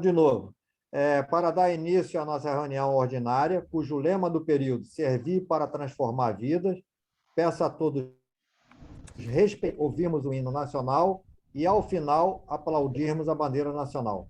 De novo, para dar início à nossa reunião ordinária, cujo lema do período servir para transformar vidas, peço a todos ouvirmos o hino nacional e, ao final, aplaudirmos a bandeira nacional.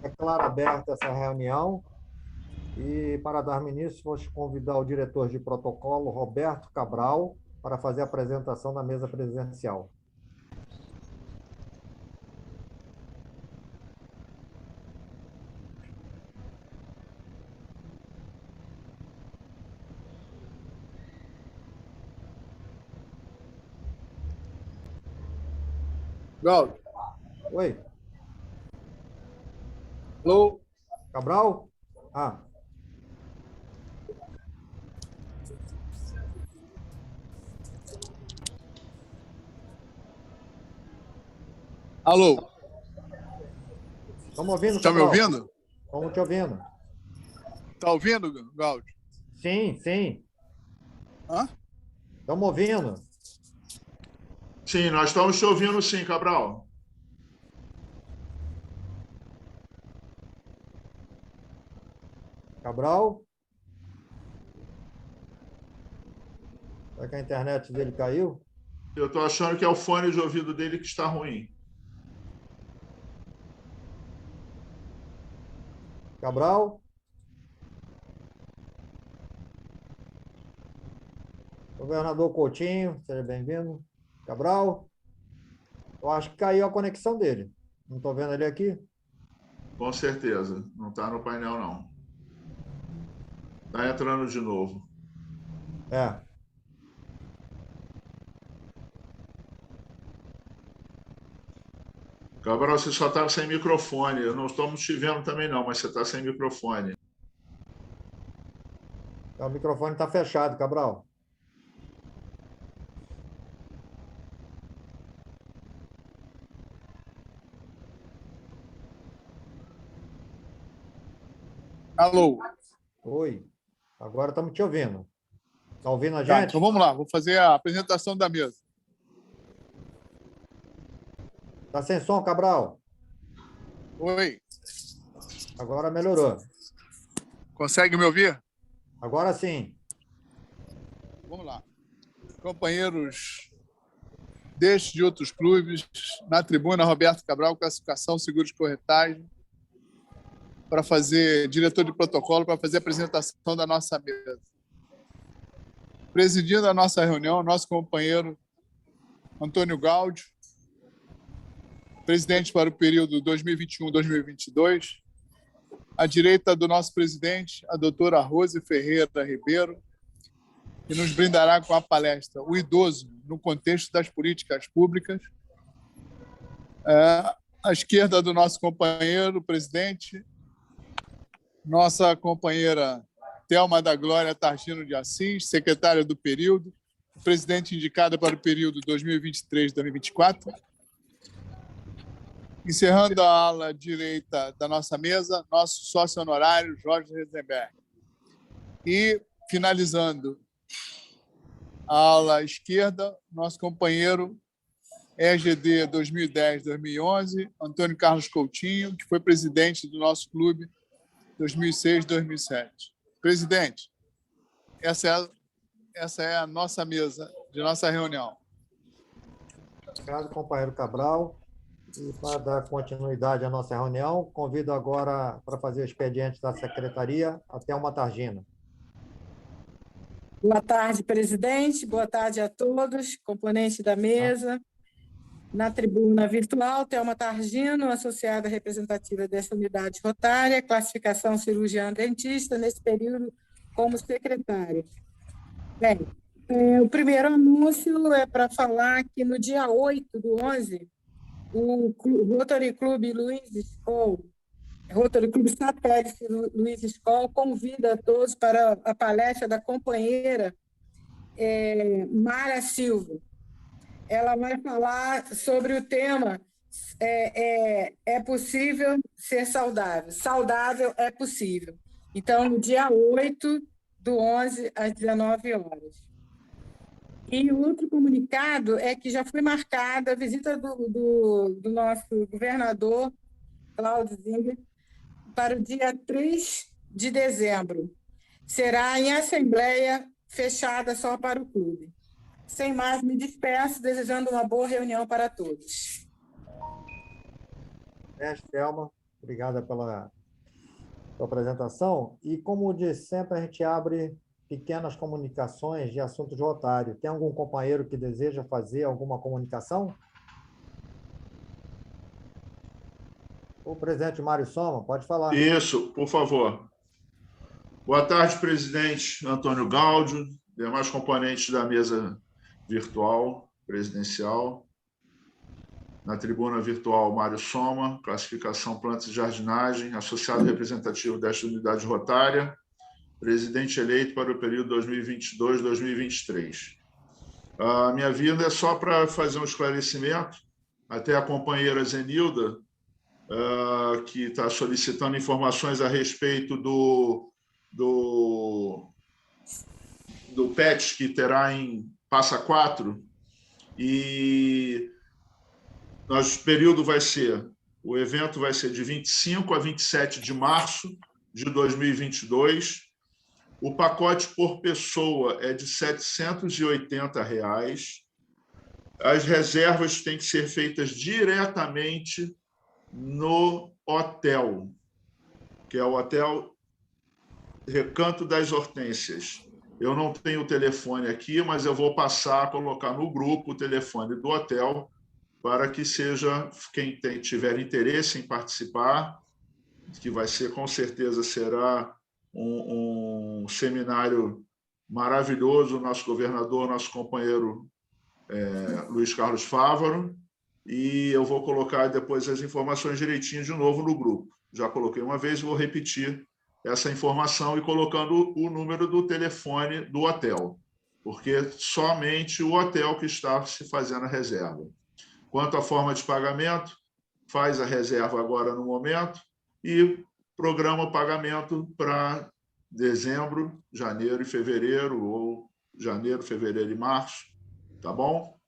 Declaro aberta essa reunião e, para dar início, vou convidar o diretor de protocolo, Roberto Cabral, para fazer a apresentação da mesa presidencial. Gaudio. Oi. Alô? Cabral? Ah. Alô? Estamos ouvindo, Está me Cabral? ouvindo? Estamos te ouvindo. Está ouvindo, Gaudio? Sim, sim. Hã? Estamos ouvindo. Sim, nós estamos te ouvindo sim, Cabral. Cabral? Será que a internet dele caiu? Eu estou achando que é o fone de ouvido dele que está ruim. Cabral? Governador Coutinho, seja bem-vindo. Cabral? Eu acho que caiu a conexão dele. Não estou vendo ele aqui. Com certeza. Não está no painel, não. Está entrando de novo. É. Cabral, você só está sem microfone. Eu não estamos te vendo também, não, mas você está sem microfone. O microfone está fechado, Cabral. Alô? Oi. Agora estamos te ouvindo. Está ouvindo a Tá, gente? então vamos lá, vou fazer a apresentação da mesa. Está sem som, Cabral? Oi, Agora melhorou. consegue me ouvir? Agora sim. Vamos lá. Companheiros deste e de outros clubes, na tribuna, Roberto Cabral, classificação, seguros de corretagem, para fazer, diretor de protocolo, para fazer a apresentação da nossa mesa. Presidindo a nossa reunião, nosso companheiro Antônio Gáudio, presidente para o período 2021-2022. À direita do nosso presidente, a doutora Rose Ferreira Ribeiro, que nos brindará com a palestra O Idoso no Contexto das Políticas Públicas. À esquerda do nosso companheiro, presidente, nossa companheira Thelma da Glória Targino de Assis, secretária do período, presidente indicada para o período 2023-2024. Encerrando a ala direita da nossa mesa, nosso sócio honorário, Jorge Reisenberg. E, finalizando a ala esquerda, nosso companheiro EGD 2010-2011, Antônio Carlos Coutinho, que foi presidente do nosso clube 2006-2007. Presidente, essa é a nossa mesa de nossa reunião. Obrigado, companheiro Cabral. E para dar continuidade à nossa reunião, convido agora para fazer o expediente da secretaria a Thelma Targino. Boa tarde, presidente. Boa tarde a todos, componentes da mesa. Na tribuna virtual, Thelma Targino, associada representativa dessa unidade rotária, classificação cirurgiã-dentista, nesse período como secretária. Bem, o primeiro anúncio é para falar que no dia 8/11, o Rotary Club Luiz Escol, Rotary Club Satélite Luiz Escol, convida a todos para a palestra da companheira Mara Silva. Ela vai falar sobre o tema é possível ser saudável. Saudável é possível. Então, no dia 8/11, às 19 horas. E o outro comunicado é que já foi marcada a visita do nosso governador, Cláudio Zinger, para o dia 3 de dezembro. Será em assembleia fechada só para o clube. Sem mais, me despeço, desejando uma boa reunião para todos. Thelma, obrigada pela sua apresentação. E, como de sempre, a gente abre pequenas comunicações de assuntos de rotário. Tem algum companheiro que deseja fazer alguma comunicação? O presidente Mário Soma, pode falar. Isso, por favor. Boa tarde, presidente Antônio Gáudio, demais componentes da mesa virtual presidencial. Na tribuna virtual, Mário Soma, classificação plantas e jardinagem, associado representativo desta unidade rotária, presidente eleito para o período 2022-2023. A minha vinda é só para fazer um esclarecimento, até a companheira Zenilda, que está solicitando informações a respeito do PET que terá em Passa Quatro, e nosso período o evento vai ser de 25 a 27 de março de 2022. O pacote por pessoa é de R$ 780. as reservas têm que ser feitas diretamente no hotel, que é o Hotel Recanto das Hortênsias. Eu não tenho o telefone aqui, mas eu vou passar a colocar no grupo o telefone do hotel para que seja quem tiver interesse em participar, que vai ser, com certeza, será um seminário maravilhoso, nosso governador, nosso companheiro Luiz Carlos Fávaro, e eu vou colocar depois as informações direitinho de novo no grupo. Já coloquei uma vez, vou repetir essa informação e colocando o número do telefone do hotel, porque somente o hotel que está se fazendo a reserva. Quanto à forma de pagamento, faz a reserva agora no momento e programa o pagamento para dezembro, janeiro e fevereiro, ou janeiro, fevereiro e março, tá bom?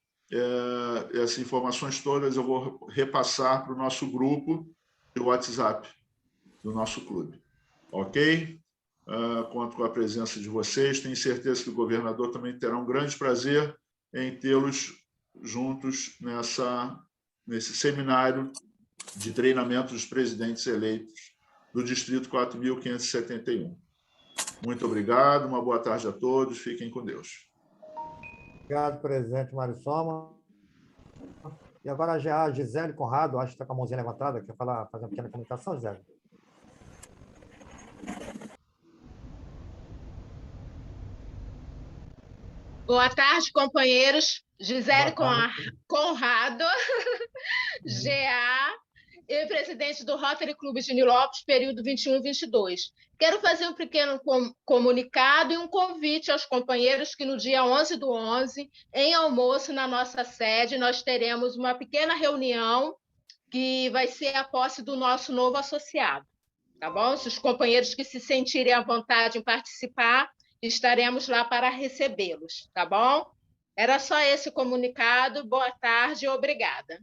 Essas informações todas eu vou repassar para o nosso grupo de WhatsApp do nosso clube, ok? Conto com a presença de vocês, tenho certeza que o governador também terá um grande prazer em tê-los juntos nesse seminário de treinamento dos presidentes eleitos do Distrito 4.571. Muito obrigado, uma boa tarde a todos, fiquem com Deus. Obrigado, presidente Mário Soma. E agora já a Gisele Conrado, acho que está com a mãozinha levantada, quer fazer uma pequena comunicação, Gisele? Boa tarde, companheiros. Gisele Conrado, GA, e presidente do Rotary Clube de Nilópolis, período 21-22. Quero fazer um pequeno comunicado e um convite aos companheiros que no dia 11/11, em almoço na nossa sede, nós teremos uma pequena reunião que vai ser a posse do nosso novo associado, tá bom? Se os companheiros que se sentirem à vontade em participar, estaremos lá para recebê-los, tá bom? Era só esse comunicado. Boa tarde e obrigada.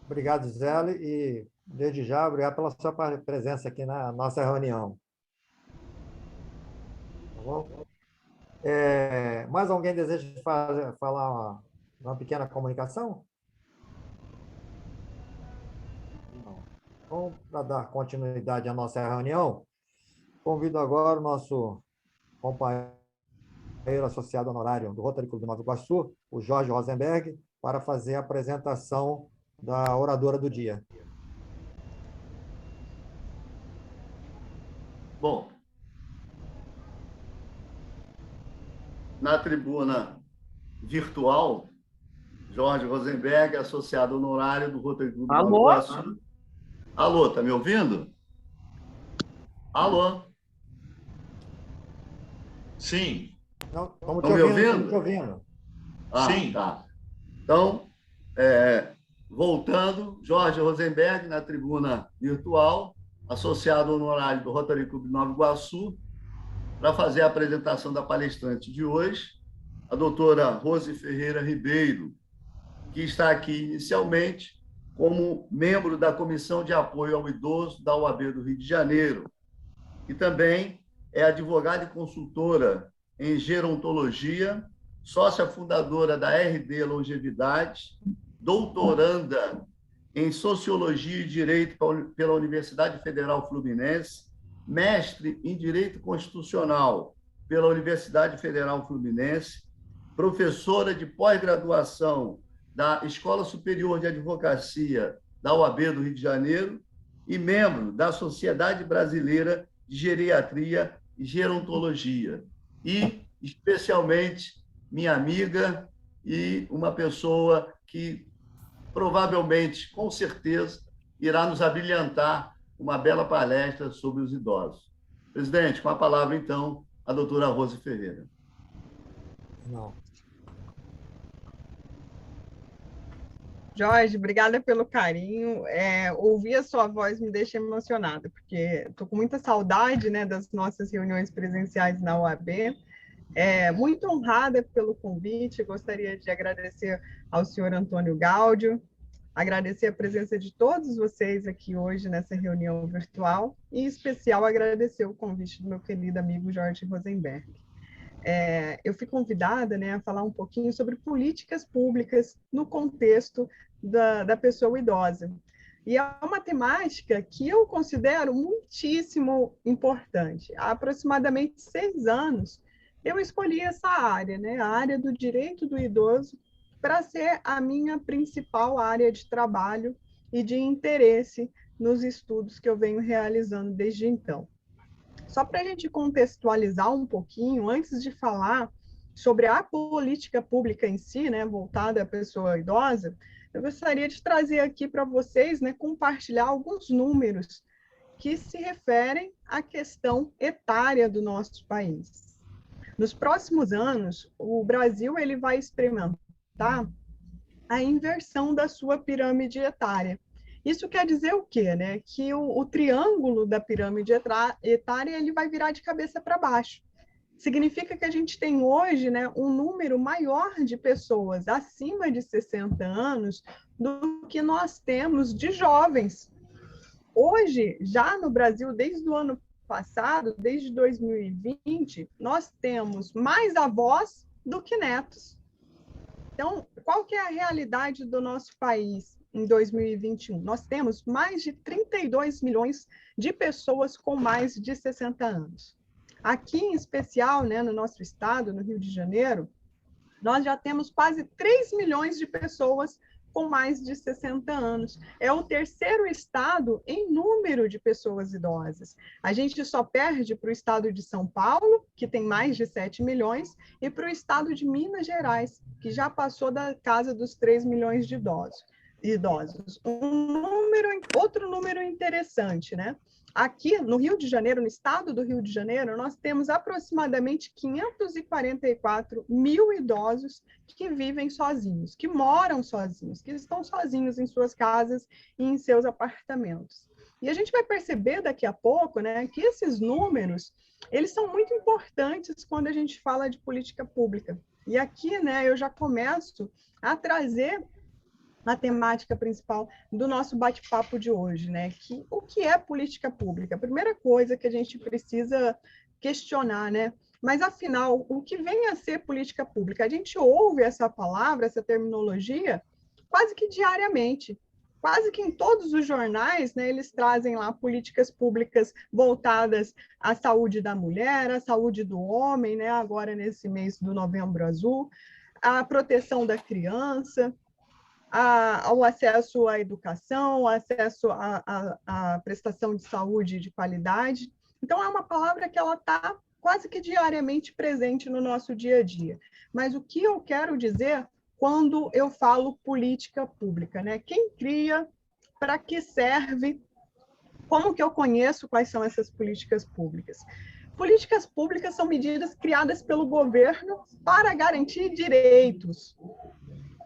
Obrigado, Gisele, e desde já, obrigado pela sua presença aqui na nossa reunião. Tá bom? Mais alguém deseja falar uma pequena comunicação? Não. Então, para dar continuidade à nossa reunião, convido agora o nosso companheiro associado honorário do Rotary Clube de Nova Iguaçu, o Jorge Rosenberg, para fazer a apresentação da oradora do dia. Bom, na tribuna virtual, Jorge Rosenberg, associado honorário do Rotary Clube de Nova Iguaçu. Alô, tá me ouvindo? Alô? Sim. Estamos te ouvindo? Te ouvindo. Sim. Tá. Então, voltando, Jorge Rosenberg, na tribuna virtual, associado honorário do Rotary Clube de Nova Iguaçu, para fazer a apresentação da palestrante de hoje, a doutora Rose Ferreira Ribeiro, que está aqui inicialmente como membro da Comissão de Apoio ao Idoso da OAB do Rio de Janeiro, e também é advogada e consultora em gerontologia, sócia fundadora da RD Longevidade, doutoranda em Sociologia e Direito pela Universidade Federal Fluminense, mestre em Direito Constitucional pela Universidade Federal Fluminense, professora de pós-graduação da Escola Superior de Advocacia da OAB do Rio de Janeiro e membro da Sociedade Brasileira de Geriatria e Gerontologia. E, especialmente, minha amiga e uma pessoa que provavelmente, com certeza, irá nos abrilhantar uma bela palestra sobre os idosos. Presidente, com a palavra, então, a doutora Rose Ferreira. Não. Jorge, obrigada pelo carinho. Ouvir a sua voz me deixa emocionada, porque estou com muita saudade, né, das nossas reuniões presenciais na OAB. Muito honrada pelo convite, gostaria de agradecer ao senhor Antônio Gáudio, agradecer a presença de todos vocês aqui hoje nessa reunião virtual, e, em especial, agradecer o convite do meu querido amigo Jorge Rosenberg. eu fui convidada, né, a falar um pouquinho sobre políticas públicas no contexto da pessoa idosa. E é uma temática que eu considero muitíssimo importante. Há aproximadamente 6 anos, eu escolhi essa área, né, a área do direito do idoso, para ser a minha principal área de trabalho e de interesse nos estudos que eu venho realizando desde então. Só para a gente contextualizar um pouquinho, antes de falar sobre a política pública em si, né, voltada à pessoa idosa, eu gostaria de trazer aqui para vocês, né, compartilhar alguns números que se referem à questão etária do nosso país. Nos próximos anos, o Brasil ele vai experimentar a inversão da sua pirâmide etária. Isso quer dizer o quê? Né? Que o triângulo da pirâmide etária ele vai virar de cabeça para baixo. Significa que a gente tem hoje, né, um número maior de pessoas acima de 60 anos do que nós temos de jovens. Hoje, já no Brasil, desde o ano passado, desde 2020, nós temos mais avós do que netos. Então, qual que é a realidade do nosso país em 2021? Nós temos mais de 32 milhões de pessoas com mais de 60 anos. Aqui, em especial, né, no nosso estado, no Rio de Janeiro, nós já temos quase 3 milhões de pessoas com mais de 60 anos. É o terceiro estado em número de pessoas idosas. A gente só perde para o estado de São Paulo, que tem mais de 7 milhões, e para o estado de Minas Gerais, que já passou da casa dos 3 milhões de idosos. Outro número interessante, né? Aqui no Rio de Janeiro, no estado do Rio de Janeiro, nós temos aproximadamente 544 mil idosos que vivem sozinhos, que moram sozinhos, que estão sozinhos em suas casas e em seus apartamentos. E a gente vai perceber daqui a pouco, né, que esses números, eles são muito importantes quando a gente fala de política pública. E aqui, né, eu já começo a trazer a temática principal do nosso bate-papo de hoje, né? O que é política pública? A primeira coisa que a gente precisa questionar, né? Mas, afinal, o que vem a ser política pública? A gente ouve essa palavra, essa terminologia, quase que diariamente. Quase que em todos os jornais, né, eles trazem lá políticas públicas voltadas à saúde da mulher, à saúde do homem, né? Agora, nesse mês do Novembro Azul, à proteção da criança, ao acesso à educação, ao acesso à prestação de saúde de qualidade. Então, é uma palavra que ela está quase que diariamente presente no nosso dia a dia. Mas o que eu quero dizer quando eu falo política pública, né? Quem cria, para que serve, como que eu conheço quais são essas políticas públicas? Políticas públicas são medidas criadas pelo governo para garantir direitos,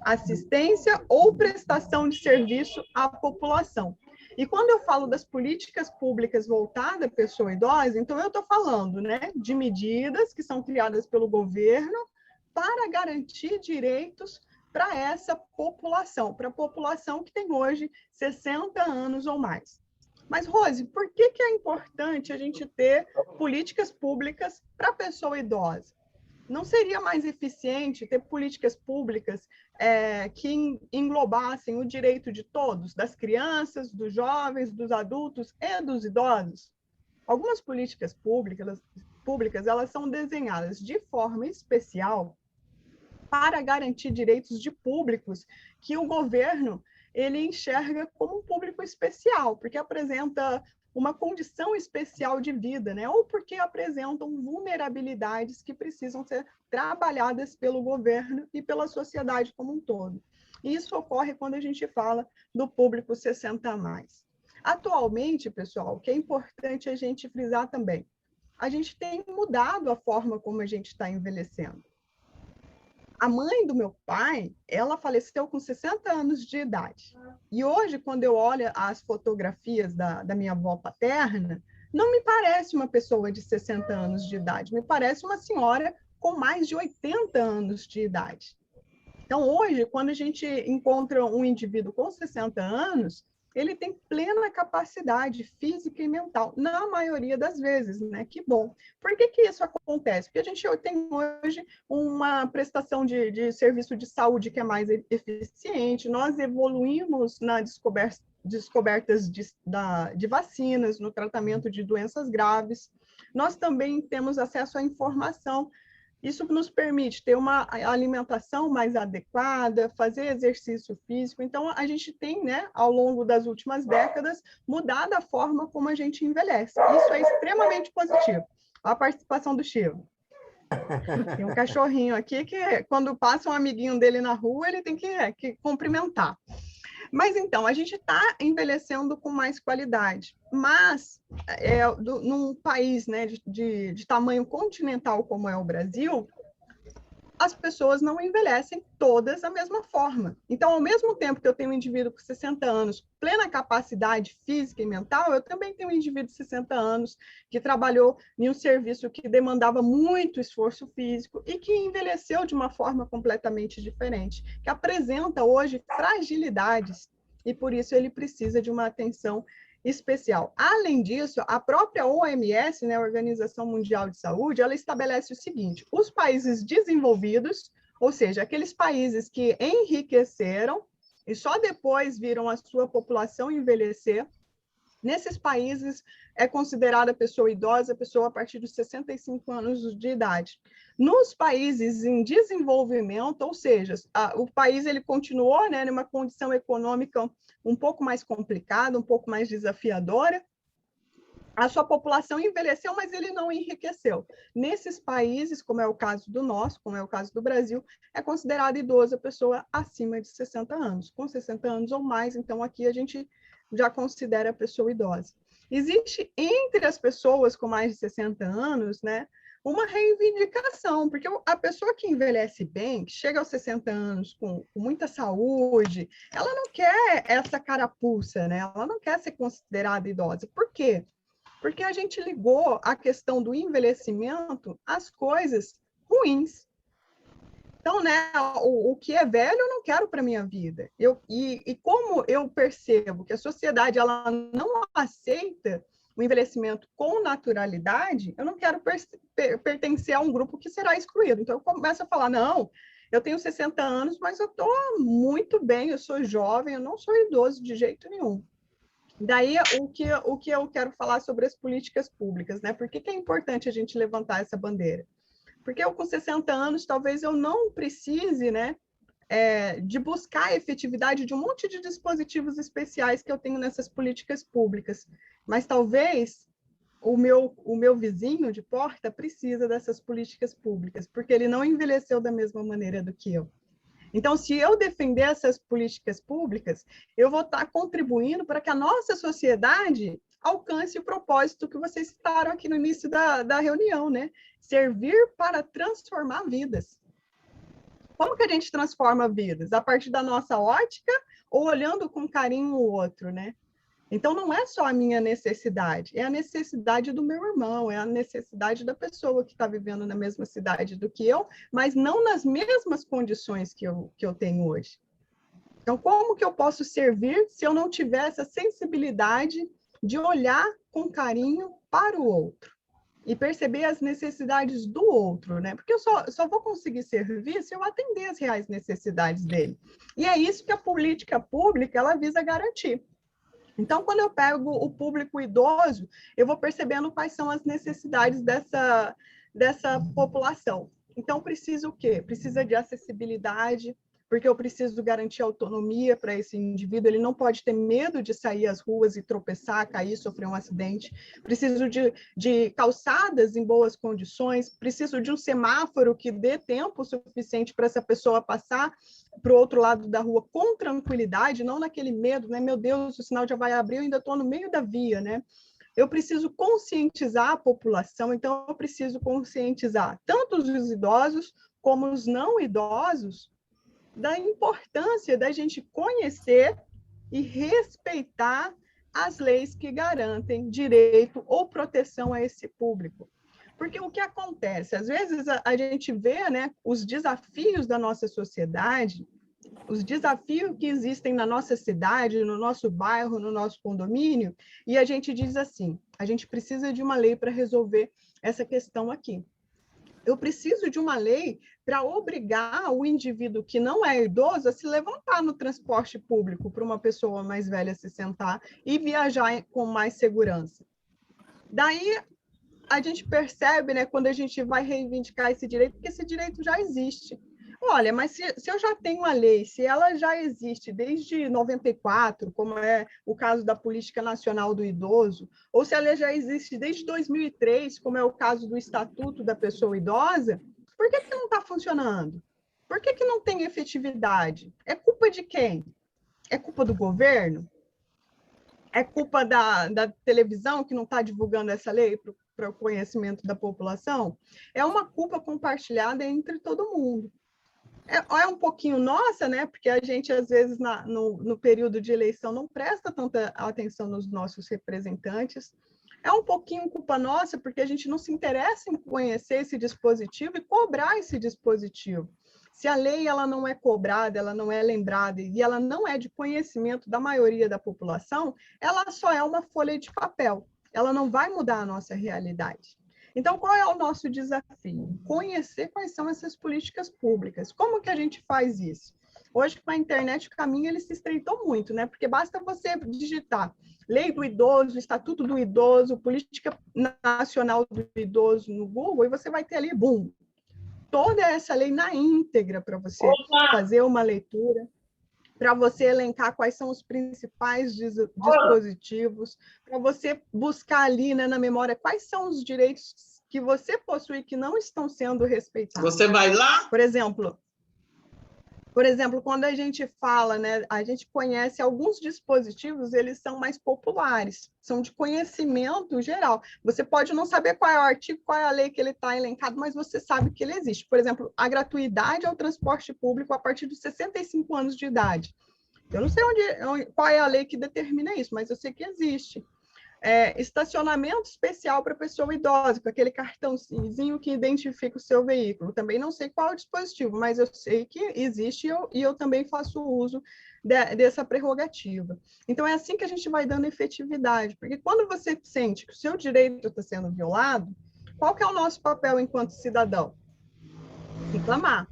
assistência ou prestação de serviço à população. E quando eu falo das políticas públicas voltadas à pessoa idosa, então eu estou falando, né, de medidas que são criadas pelo governo para garantir direitos para essa população, para a população que tem hoje 60 anos ou mais. Mas, Rose, por que é importante a gente ter políticas públicas para a pessoa idosa? Não seria mais eficiente ter políticas públicas que englobassem o direito de todos, das crianças, dos jovens, dos adultos e dos idosos? Algumas políticas públicas elas são desenhadas de forma especial para garantir direitos de públicos que o governo ele enxerga como um público especial, porque apresenta uma condição especial de vida, né? Ou porque apresentam vulnerabilidades que precisam ser trabalhadas pelo governo e pela sociedade como um todo. E isso ocorre quando a gente fala do público 60 a mais. Atualmente, pessoal, o que é importante a gente frisar também, a gente tem mudado a forma como a gente está envelhecendo. A mãe do meu pai, ela faleceu com 60 anos de idade. E hoje, quando eu olho as fotografias da minha avó paterna, não me parece uma pessoa de 60 anos de idade, me parece uma senhora com mais de 80 anos de idade. Então, hoje, quando a gente encontra um indivíduo com 60 anos, ele tem plena capacidade física e mental, na maioria das vezes, né? Que bom. Por que isso acontece? Porque a gente tem hoje uma prestação de serviço de saúde que é mais eficiente, nós evoluímos na descobertas de vacinas, no tratamento de doenças graves, nós também temos acesso à informação. Isso nos permite ter uma alimentação mais adequada, fazer exercício físico. Então, a gente tem, né, ao longo das últimas décadas, mudado a forma como a gente envelhece. Isso é extremamente positivo. A participação do Chivo. Tem um cachorrinho aqui que, quando passa um amiguinho dele na rua, ele tem que cumprimentar. Mas, então, a gente está envelhecendo com mais qualidade. Mas, num país, né, de tamanho continental como é o Brasil, as pessoas não envelhecem todas da mesma forma. Então, ao mesmo tempo que eu tenho um indivíduo com 60 anos, plena capacidade física e mental, eu também tenho um indivíduo de 60 anos que trabalhou em um serviço que demandava muito esforço físico e que envelheceu de uma forma completamente diferente, que apresenta hoje fragilidades e, por isso, ele precisa de uma atenção especial. Além disso, a própria OMS, né, a Organização Mundial de Saúde, ela estabelece o seguinte: os países desenvolvidos, ou seja, aqueles países que enriqueceram e só depois viram a sua população envelhecer, nesses países é considerada pessoa idosa, pessoa a partir dos 65 anos de idade. Nos países em desenvolvimento, ou seja, o país ele continuou, né, numa condição econômica um pouco mais complicada, um pouco mais desafiadora, a sua população envelheceu, mas ele não enriqueceu. Nesses países, como é o caso do nosso, como é o caso do Brasil, é considerada idosa a pessoa acima de 60 anos. Com 60 anos ou mais, então aqui a gente já considera a pessoa idosa. Existe entre as pessoas com mais de 60 anos, né, uma reivindicação, porque a pessoa que envelhece bem, que chega aos 60 anos com muita saúde, ela não quer essa carapuça, né? Ela não quer ser considerada idosa. Por quê? Porque a gente ligou a questão do envelhecimento às coisas ruins. Então, né, o que é velho eu não quero para a minha vida. E como eu percebo que a sociedade ela não aceita o envelhecimento com naturalidade, eu não quero pertencer a um grupo que será excluído. Então, eu começo a falar, não, eu tenho 60 anos, mas eu estou muito bem, eu sou jovem, eu não sou idoso de jeito nenhum. Daí, o que eu quero falar sobre as políticas públicas, né? Por que é importante a gente levantar essa bandeira? Porque eu, com 60 anos, talvez eu não precise, né, de buscar a efetividade de um monte de dispositivos especiais que eu tenho nessas políticas públicas. Mas talvez o meu vizinho de porta precisa dessas políticas públicas, porque ele não envelheceu da mesma maneira do que eu. Então, se eu defender essas políticas públicas, eu vou estar contribuindo para que a nossa sociedade alcance o propósito que vocês citaram aqui no início da reunião, né? Servir para transformar vidas. Como que a gente transforma vidas? A partir da nossa ótica ou olhando com carinho o outro, né? Então, não é só a minha necessidade, é a necessidade do meu irmão, é a necessidade da pessoa que está vivendo na mesma cidade do que eu, mas não nas mesmas condições que eu tenho hoje. Então, como que eu posso servir se eu não tiver essa sensibilidade de olhar com carinho para o outro e perceber as necessidades do outro, né? Porque eu só vou conseguir servir se eu atender as reais necessidades dele. E é isso que a política pública ela visa garantir. Então, quando eu pego o público idoso, eu vou percebendo quais são as necessidades dessa população. Então, precisa o quê? Precisa de acessibilidade, porque eu preciso garantir autonomia para esse indivíduo, ele não pode ter medo de sair às ruas e tropeçar, cair, sofrer um acidente. Preciso de calçadas em boas condições, preciso de um semáforo que dê tempo suficiente para essa pessoa passar para o outro lado da rua com tranquilidade, não naquele medo, né? Meu Deus, o sinal já vai abrir, eu ainda estou no meio da via, né? Eu preciso conscientizar a população, então eu preciso conscientizar tanto os idosos como os não idosos da importância da gente conhecer e respeitar as leis que garantem direito ou proteção a esse público. Porque o que acontece? Às vezes a gente vê, né, os desafios da nossa sociedade os desafios que existem na nossa cidade, no nosso bairro, no nosso condomínio, e a gente diz assim, a gente precisa de uma lei para resolver essa questão aqui. Eu preciso de uma lei para obrigar o indivíduo que não é idoso a se levantar no transporte público para uma pessoa mais velha se sentar e viajar com mais segurança. Daí, a gente percebe, né, quando a gente vai reivindicar esse direito, que esse direito já existe. Olha, mas se eu já tenho a lei, se ela já existe desde 94, como é o caso da Política Nacional do Idoso, ou se ela já existe desde 2003, como é o caso do Estatuto da Pessoa Idosa, por que não está funcionando? Por que não tem efetividade? É culpa de quem? É culpa do governo? É culpa da televisão que não está divulgando essa lei para o conhecimento da população? É uma culpa compartilhada entre todo mundo. É um pouquinho nossa, né? Porque a gente, às vezes, no período de eleição, não presta tanta atenção nos nossos representantes. É um pouquinho culpa nossa, porque a gente não se interessa em conhecer esse dispositivo e cobrar esse dispositivo. Se a lei ela não é cobrada, ela não é lembrada e ela não é de conhecimento da maioria da população, ela só é uma folha de papel. Ela não vai mudar a nossa realidade. Então, qual é o nosso desafio? Conhecer quais são essas políticas públicas. Como que a gente faz isso? Hoje, com a internet, o caminho ele se estreitou muito, né? Porque basta você digitar Lei do Idoso, Estatuto do Idoso, Política Nacional do Idoso no Google, e você vai ter ali, boom, toda essa lei na íntegra para você fazer uma leitura, para você elencar quais são os principais dispositivos, para você buscar ali, né, na memória quais são os direitos que você possui que não estão sendo respeitados. Você vai lá? Por exemplo, quando a gente fala, né, a gente conhece alguns dispositivos, eles são mais populares, são de conhecimento geral. Você pode não saber qual é o artigo, qual é a lei que ele está elencado, mas você sabe que ele existe. Por exemplo, a gratuidade ao transporte público a partir dos 65 anos de idade. Eu não sei qual é a lei que determina isso, mas eu sei que existe. Estacionamento especial para pessoa idosa, com aquele cartãozinho que identifica o seu veículo. Também não sei qual é o dispositivo, mas eu sei que existe e eu também faço uso dessa prerrogativa. Então, é assim que a gente vai dando efetividade, porque quando você sente que o seu direito está sendo violado, qual que é o nosso papel enquanto cidadão? Reclamar,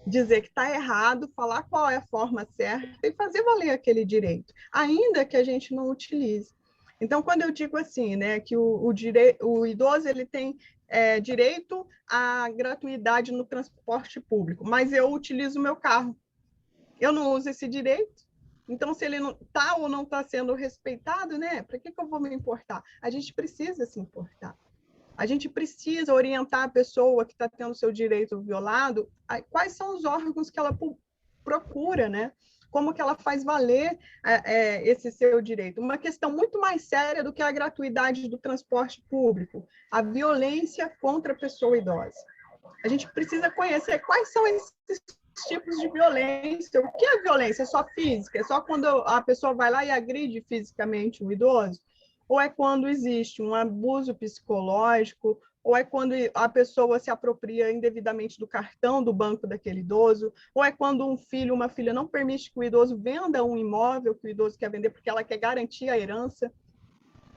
dizer que está errado, falar qual é a forma certa e fazer valer aquele direito, ainda que a gente não utilize. Então, quando eu digo assim, né, que o idoso ele tem direito à gratuidade no transporte público, mas eu utilizo o meu carro, eu não uso esse direito. Então, se ele não está ou não está sendo respeitado, né, para que eu vou me importar? A gente precisa se importar. A gente precisa orientar a pessoa que está tendo seu direito violado, quais são os órgãos que ela procura, né? Como que ela faz valer esse seu direito. Uma questão muito mais séria do que a gratuidade do transporte público, a violência contra a pessoa idosa. A gente precisa conhecer quais são esses tipos de violência. O que é violência? É só física? É só quando a pessoa vai lá e agride fisicamente o idoso? Ou é quando existe um abuso psicológico, ou é quando a pessoa se apropria indevidamente do cartão do banco daquele idoso, ou é quando um filho, uma filha não permite que o idoso venda um imóvel que o idoso quer vender porque ela quer garantir a herança.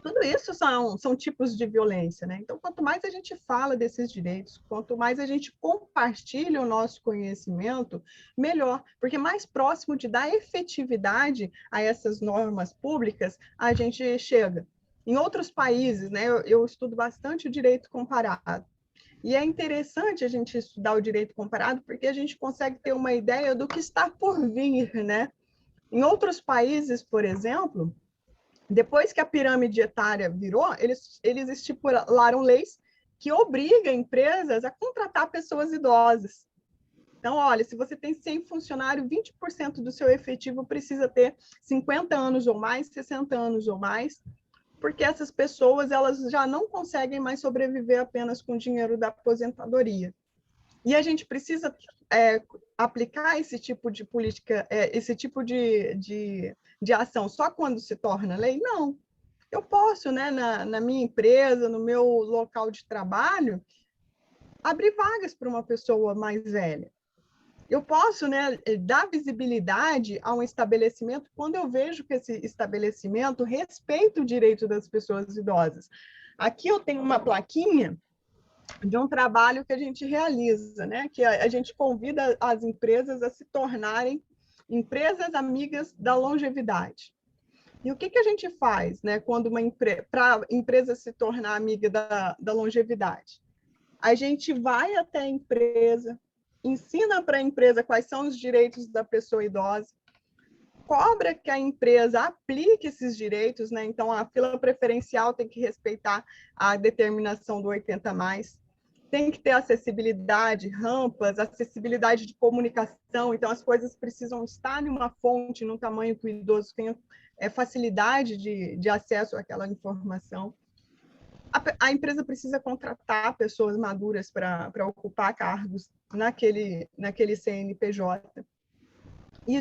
Tudo isso são tipos de violência, né? Então, quanto mais a gente fala desses direitos, quanto mais a gente compartilha o nosso conhecimento, melhor, porque mais próximo de dar efetividade a essas normas públicas, a gente chega. Em outros países, né, eu estudo bastante o direito comparado. E é interessante a gente estudar o direito comparado, porque a gente consegue ter uma ideia do que está por vir, né? Em outros países, por exemplo, depois que a pirâmide etária virou, eles estipularam leis que obrigam empresas a contratar pessoas idosas. Então, olha, se você tem 100 funcionários, 20% do seu efetivo precisa ter 50 anos ou mais, 60 anos ou mais, porque essas pessoas elas já não conseguem mais sobreviver apenas com o dinheiro da aposentadoria. E a gente precisa aplicar esse tipo de política, esse tipo de ação só quando se torna lei? Não. Eu posso, né, na minha empresa, no meu local de trabalho, abrir vagas para uma pessoa mais velha. Eu posso, né, dar visibilidade a um estabelecimento quando eu vejo que esse estabelecimento respeita o direito das pessoas idosas. Aqui eu tenho uma plaquinha de um trabalho que a gente realiza, né, que a gente convida as empresas a se tornarem empresas amigas da longevidade. E o que a gente faz, né, quando para a empresa se tornar amiga da longevidade? A gente vai até a empresa, ensina para a empresa quais são os direitos da pessoa idosa, cobra que a empresa aplique esses direitos, né? Então, a fila preferencial tem que respeitar a determinação do 80+, tem que ter acessibilidade, rampas, acessibilidade de comunicação, então as coisas precisam estar em uma fonte, num tamanho que o idoso tenha facilidade de acesso àquela informação. A empresa precisa contratar pessoas maduras para ocupar cargos naquele CNPJ. E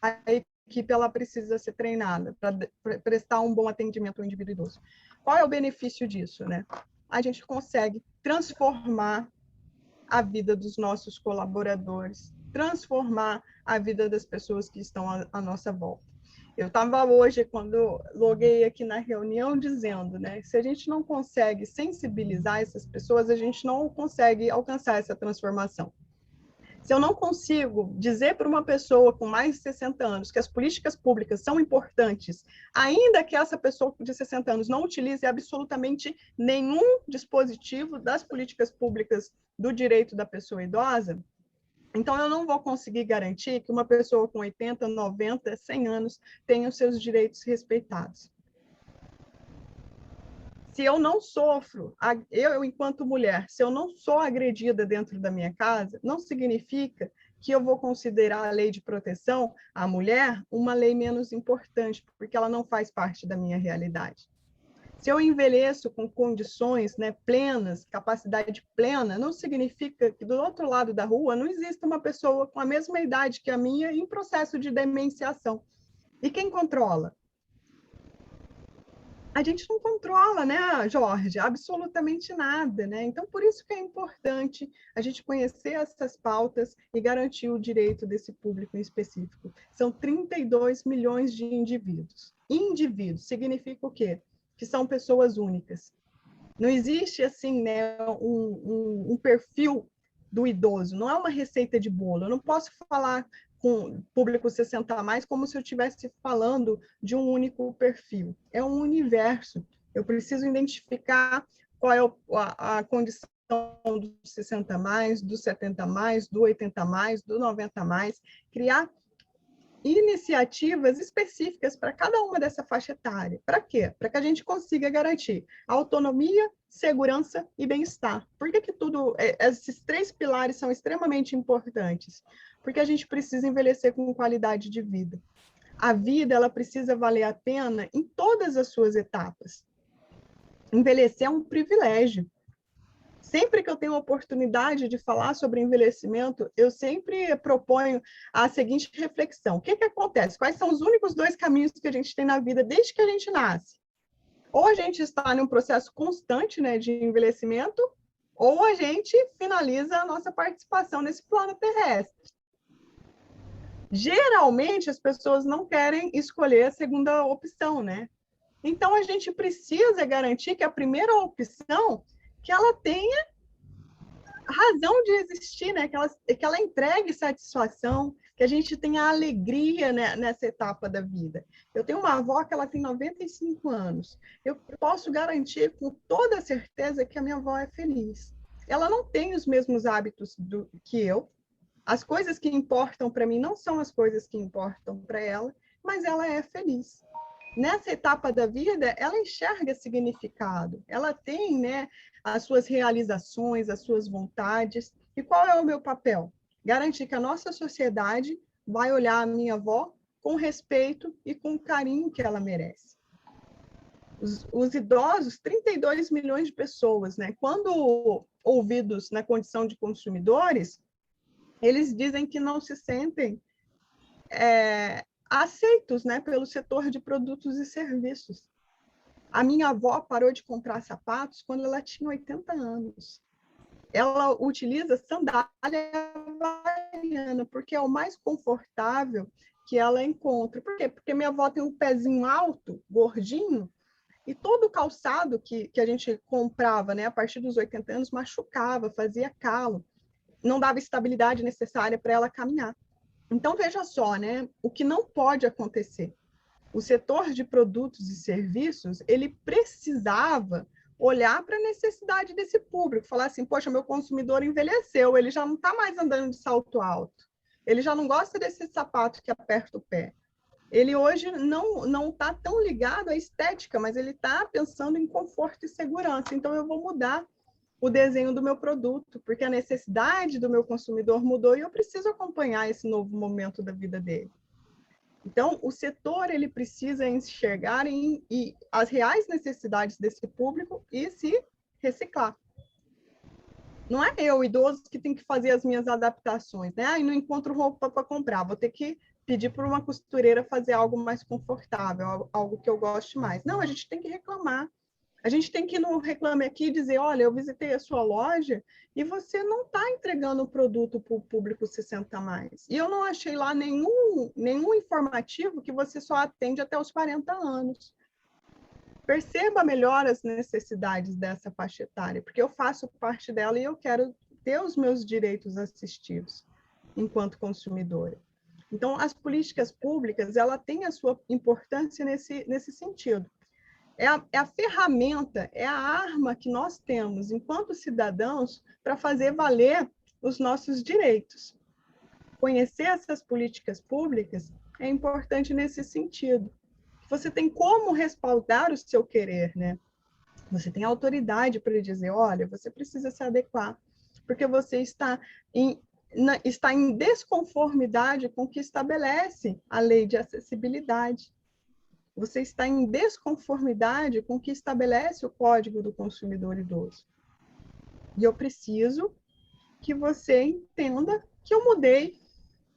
a equipe ela precisa ser treinada para prestar um bom atendimento ao indivíduo idoso. Qual é o benefício disso, né? A gente consegue transformar a vida dos nossos colaboradores, transformar a vida das pessoas que estão à nossa volta. Eu estava hoje, quando loguei aqui na reunião, dizendo, né, se a gente não consegue sensibilizar essas pessoas, a gente não consegue alcançar essa transformação. Se eu não consigo dizer para uma pessoa com mais de 60 anos que as políticas públicas são importantes, ainda que essa pessoa de 60 anos não utilize absolutamente nenhum dispositivo das políticas públicas do direito da pessoa idosa, então eu não vou conseguir garantir que uma pessoa com 80, 90, 100 anos tenha os seus direitos respeitados. Se eu não sofro, eu enquanto mulher, se eu não sou agredida dentro da minha casa, não significa que eu vou considerar a lei de proteção à mulher uma lei menos importante, porque ela não faz parte da minha realidade. Se eu envelheço com condições, né, plenas, capacidade plena, não significa que do outro lado da rua não exista uma pessoa com a mesma idade que a minha em processo de demenciação. E quem controla? A gente não controla, né, Jorge? Absolutamente nada, né? Então, por isso que é importante a gente conhecer essas pautas e garantir o direito desse público em específico. São 32 milhões de indivíduos. Indivíduos significa o quê? Que são pessoas únicas. Não existe, assim, né, um perfil do idoso, não é uma receita de bolo. Eu não posso falar com público 60+, como se eu estivesse falando de um único perfil. É um universo. Eu preciso identificar qual é a condição do 60+, do 70+, do 80+, do 90+, criar iniciativas específicas para cada uma dessa faixa etária. Para quê? Para que a gente consiga garantir autonomia, segurança e bem-estar. Por que esses 3 pilares são extremamente importantes? Porque a gente precisa envelhecer com qualidade de vida. A vida, ela precisa valer a pena em todas as suas etapas. Envelhecer é um privilégio. Sempre que eu tenho a oportunidade de falar sobre envelhecimento, eu sempre proponho a seguinte reflexão. O que acontece? Quais são os únicos 2 caminhos que a gente tem na vida desde que a gente nasce? Ou a gente está num processo constante, né, de envelhecimento, ou a gente finaliza a nossa participação nesse plano terrestre. Geralmente, as pessoas não querem escolher a segunda opção, né? Então, a gente precisa garantir que a primeira opção, que ela tenha razão de existir, né? Que ela entregue satisfação, que a gente tenha alegria, né, nessa etapa da vida. Eu tenho uma avó que ela tem 95 anos. Eu posso garantir com toda certeza que a minha avó é feliz. Ela não tem os mesmos hábitos que eu. As coisas que importam para mim não são as coisas que importam para ela, mas ela é feliz. Nessa etapa da vida, ela enxerga significado, ela tem, né, as suas realizações, as suas vontades. E qual é o meu papel? Garantir que a nossa sociedade vai olhar a minha avó com respeito e com o carinho que ela merece. Os idosos, 32 milhões de pessoas, né, quando ouvidos na condição de consumidores, eles dizem que não se sentem aceitos, né, pelo setor de produtos e serviços. A minha avó parou de comprar sapatos quando ela tinha 80 anos. ela utiliza sandália havaiana, porque é o mais confortável que ela encontra. Por quê? Porque minha avó tem um pezinho alto, gordinho, e todo o calçado que a gente comprava, né, a partir dos 80 anos, machucava, fazia calo, não dava estabilidade necessária para ela caminhar. Então, veja só, né, o que não pode acontecer. O setor de produtos e serviços, ele precisava olhar para a necessidade desse público, falar assim, poxa, meu consumidor envelheceu, ele já não está mais andando de salto alto, ele já não gosta desse sapato que aperta o pé. Ele hoje não está tão ligado à estética, mas ele está pensando em conforto e segurança. Então, eu vou mudar o desenho do meu produto, porque a necessidade do meu consumidor mudou e eu preciso acompanhar esse novo momento da vida dele. Então, o setor ele precisa enxergar as reais necessidades desse público e se reciclar. Não é eu, idoso, que tem que fazer as minhas adaptações, né? E não encontro roupa para comprar, vou ter que pedir para uma costureira fazer algo mais confortável, algo que eu goste mais. Não, a gente tem que reclamar. A gente tem que ir no Reclame Aqui e dizer, olha, eu visitei a sua loja e você não está entregando o produto para o público 60 mais. E eu não achei lá nenhum informativo que você só atende até os 40 anos. Perceba melhor as necessidades dessa faixa etária, porque eu faço parte dela e eu quero ter os meus direitos assistidos enquanto consumidora. Então, as políticas públicas, ela tem a sua importância nesse sentido. É a ferramenta, é a arma que nós temos, enquanto cidadãos, para fazer valer os nossos direitos. Conhecer essas políticas públicas é importante nesse sentido. Você tem como respaldar o seu querer, né? Você tem autoridade para dizer, olha, você precisa se adequar, porque você está em desconformidade com o que estabelece a lei de acessibilidade. Você está em desconformidade com o que estabelece o Código do Consumidor Idoso. E eu preciso que você entenda que eu mudei.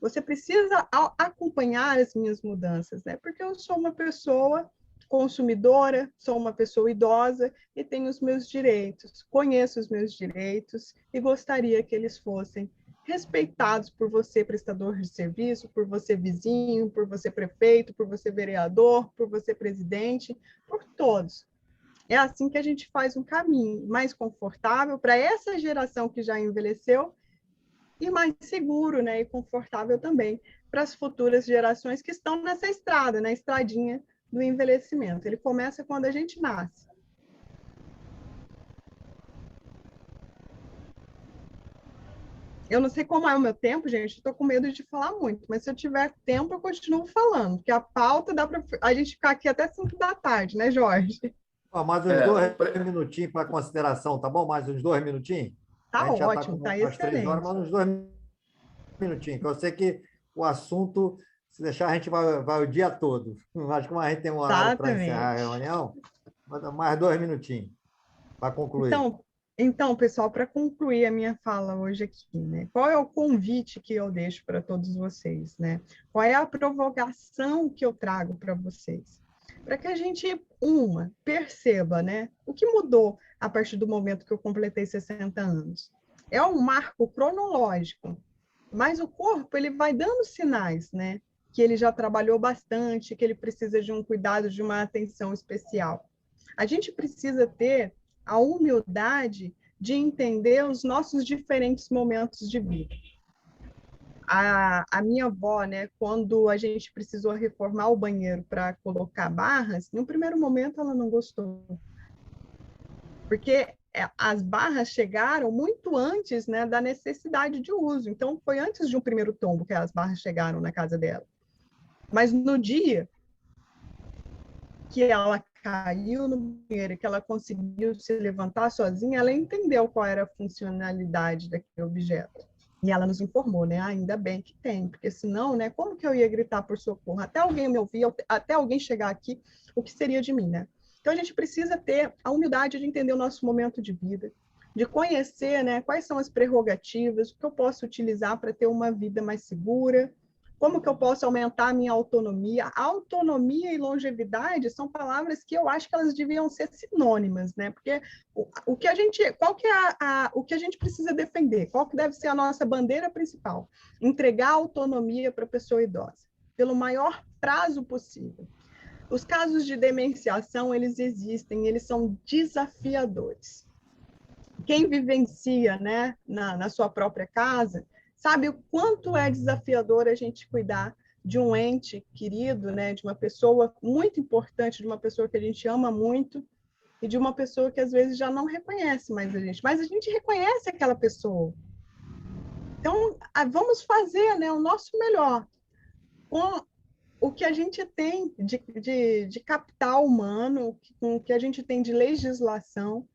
Você precisa acompanhar as minhas mudanças, né? Porque eu sou uma pessoa consumidora, sou uma pessoa idosa e tenho os meus direitos, conheço os meus direitos e gostaria que eles fossem respeitados por você, prestador de serviço, por você, vizinho, por você, prefeito, por você, vereador, por você, presidente, por todos. É assim que a gente faz um caminho mais confortável para essa geração que já envelheceu e mais seguro, né, e confortável também para as futuras gerações que estão nessa estrada, na estradinha do envelhecimento. Ele começa quando a gente nasce. Eu não sei como é o meu tempo, gente, estou com medo de falar muito, mas se eu tiver tempo, eu continuo falando, porque a pauta dá para a gente ficar aqui até 5 da tarde, né, Jorge? Mais uns 2 minutinhos para consideração, tá bom? Mais uns 2 minutinhos? Tá ótimo, tá excelente. 3 horas, mais uns 2 minutinhos, que eu sei que o assunto, se deixar, a gente vai o dia todo. Mas como a gente tem um horário para encerrar a reunião, mais 2 minutinhos para concluir. Então, pessoal, para concluir a minha fala hoje aqui, né? Qual é o convite que eu deixo para todos vocês, né? Qual é a provocação que eu trago para vocês? Para que a gente, perceba, né? O que mudou a partir do momento que eu completei 60 anos. É um marco cronológico, mas o corpo, ele vai dando sinais, né? Que ele já trabalhou bastante, que ele precisa de um cuidado, de uma atenção especial. A gente precisa ter a humildade de entender os nossos diferentes momentos de vida. A minha avó, né, quando a gente precisou reformar o banheiro para colocar barras, no primeiro momento ela não gostou. Porque as barras chegaram muito antes, né, da necessidade de uso. Então, foi antes de um primeiro tombo que as barras chegaram na casa dela. Mas no dia que ela caiu no banheiro, que ela conseguiu se levantar sozinha, ela entendeu qual era a funcionalidade daquele objeto. E ela nos informou, né? Ainda bem que tem, porque senão, né? Como que eu ia gritar por socorro? Até alguém me ouvir, até alguém chegar aqui, o que seria de mim, né? Então, a gente precisa ter a humildade de entender o nosso momento de vida, de conhecer, né? Quais são as prerrogativas, o que eu posso utilizar para ter uma vida mais segura, Como que eu posso aumentar a minha autonomia? Autonomia e longevidade são palavras que eu acho que elas deviam ser sinônimas, né? Porque o que a gente, qual que é o que a gente precisa defender? Qual que deve ser a nossa bandeira principal? Entregar autonomia para a pessoa idosa, pelo maior prazo possível. Os casos de demenciação, eles existem, eles são desafiadores. Quem vivencia, né, na sua própria casa, sabe o quanto é desafiador a gente cuidar de um ente querido, né, de uma pessoa muito importante, de uma pessoa que a gente ama muito, e de uma pessoa que às vezes já não reconhece mais a gente, mas a gente reconhece aquela pessoa. Então, vamos fazer, né, o nosso melhor com o que a gente tem de capital humano, com o que a gente tem de legislação,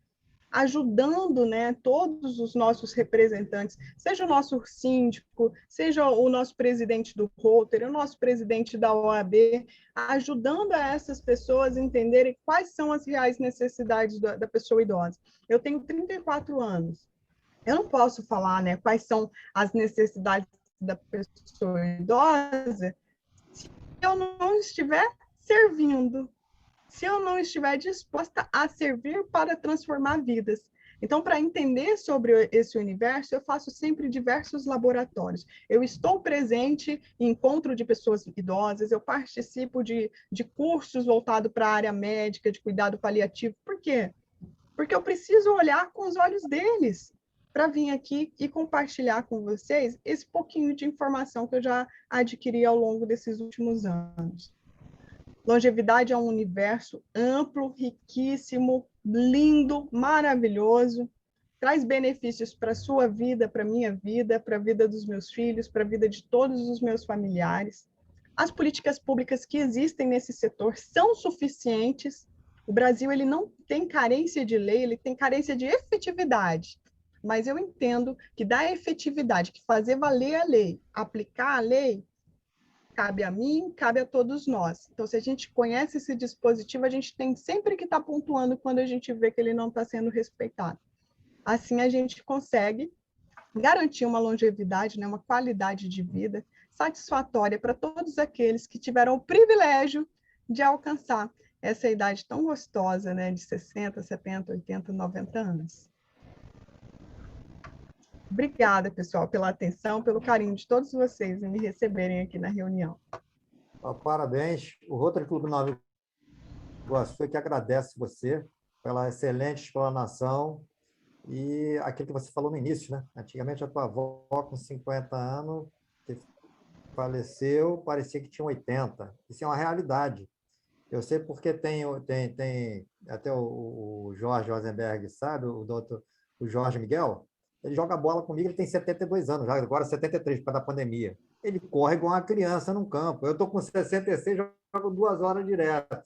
ajudando, né, todos os nossos representantes, seja o nosso síndico, seja o nosso presidente do Rotary, o nosso presidente da OAB, ajudando a essas pessoas a entenderem quais são as reais necessidades da pessoa idosa. Eu tenho 34 anos. Eu não posso falar, né, quais são as necessidades da pessoa idosa se eu não estiver servindo, se eu não estiver disposta a servir para transformar vidas. Então, para entender sobre esse universo, eu faço sempre diversos laboratórios. Eu estou presente em encontro de pessoas idosas, eu participo de cursos voltados para a área médica, de cuidado paliativo. Por quê? Porque eu preciso olhar com os olhos deles para vir aqui e compartilhar com vocês esse pouquinho de informação que eu já adquiri ao longo desses últimos anos. Longevidade é um universo amplo, riquíssimo, lindo, maravilhoso, traz benefícios para a sua vida, para a minha vida, para a vida dos meus filhos, para a vida de todos os meus familiares. As políticas públicas que existem nesse setor são suficientes. O Brasil ele não tem carência de lei, ele tem carência de efetividade. Mas eu entendo que da efetividade, que fazer valer a lei, aplicar a lei, cabe a mim, cabe a todos nós. Então, se a gente conhece esse dispositivo, a gente tem sempre que estar pontuando quando a gente vê que ele não está sendo respeitado. Assim, a gente consegue garantir uma longevidade, né, uma qualidade de vida satisfatória para todos aqueles que tiveram o privilégio de alcançar essa idade tão gostosa, né, de 60, 70, 80, 90 anos. Obrigada, pessoal, pela atenção, pelo carinho de todos vocês em me receberem aqui na reunião. Parabéns. O Rotary Clube Nova Iguaçu que agradece você pela excelente explanação e aquilo que você falou no início, né? Antigamente, a tua avó, com 50 anos, que faleceu, parecia que tinha 80. Isso é uma realidade. Eu sei porque tem até o Jorge Rosenberg, sabe? O Jorge Miguel, ele joga bola comigo, ele tem 72 anos, já agora 73, por causa da pandemia. Ele corre igual uma criança no campo. Eu estou com 66, jogo 2 horas direto.